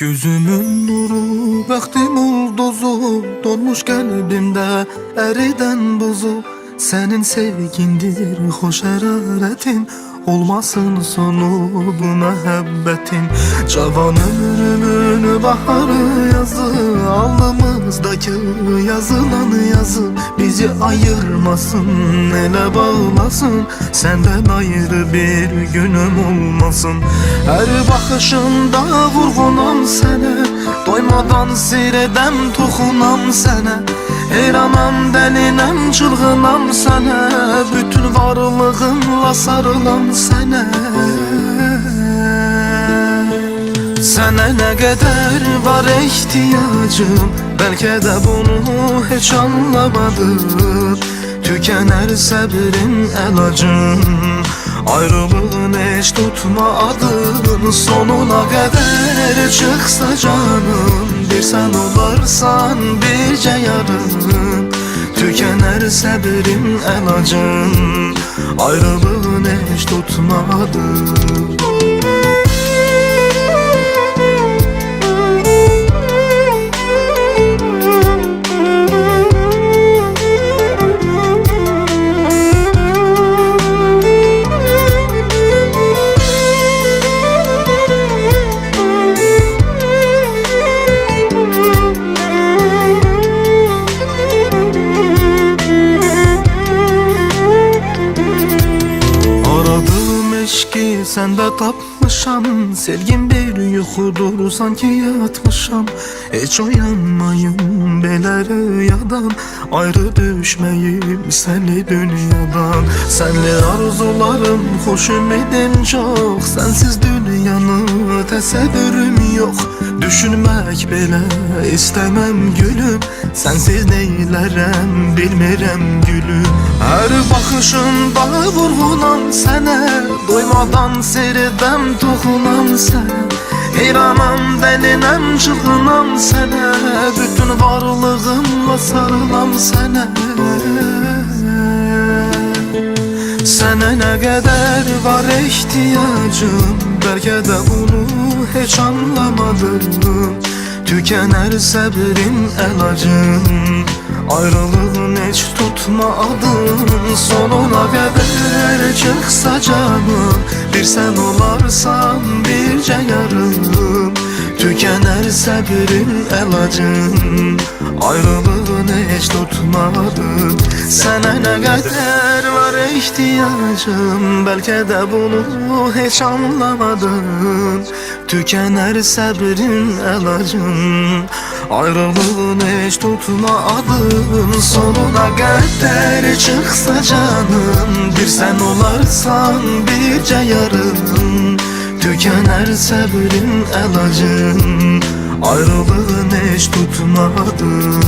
Gözümün nuru, bəxtim ulduzu, donmuş kalbimde eriden buzu. Senin sevgindir, hoş hararetin, olmasın sonu bu məhəbbətin. Cavan ömrümün baharı yazı, alnımızdaki yazılan yazı. Bizi ayırmasın, ele bağlasın, senden ayrı bir günüm olmasın. Her bakışında vurğunam sənə, doymadan seyredem toxunam sənə. Heyranam, dəlinəm, çılğınam sənə, bütün varlığımla sarılam sənə. Sənə nə qədər var ehtiyacım, bəlkə də bunu heç anlamadın. Tükənər səbrin əlacım, ayrılığın heç tutmadın. Sonuna qədər çıxsa canım, bir sən olarsan bircə yarım. Tükənər səbrin əlacım, ayrılığın heç tutmadın. Səndə tapmışam, sevgim bir yuxudur, sanki yatmışam. Heç oyanmayım belə rüyadan, ayrı düşməyim sənli dünyadan. Sənli arzularım, xoş ümidim çox, sənsiz dünyanı təsəvvürüm yox. Düşünmək belə istəməm gülüm, sənsiz neylərəm bilmirəm gülüm. Hər baxışında vurğunam sənə, doymadan seyredəm toxunam sənə. Heyranam, dəlinəm, çılğınam sənə, bütün varlığımla sarılam sənə. Sənə nə qədər var ehtiyacım, bəlkə də bunu heç anlamadın. Tükənər səbrin əlacım, ayrılığın heç tutmadın. Sonuna qədər çıxsa canım, bir sən olarsan bircə yarım. Tükənər səbrin əlacım, ayrılığın heç tutmadın. Sənə nə qədər var ehtiyacım, bəlkə də bunu heç anlamadın. Tükənər səbrin əlacım, ayrılığın heç tutmadın. Sonuna qədər çıxsa canım, bir sən olarsan bircə yarım. Tükənər səbrin əlacım, ayrılığın heç tutmadın.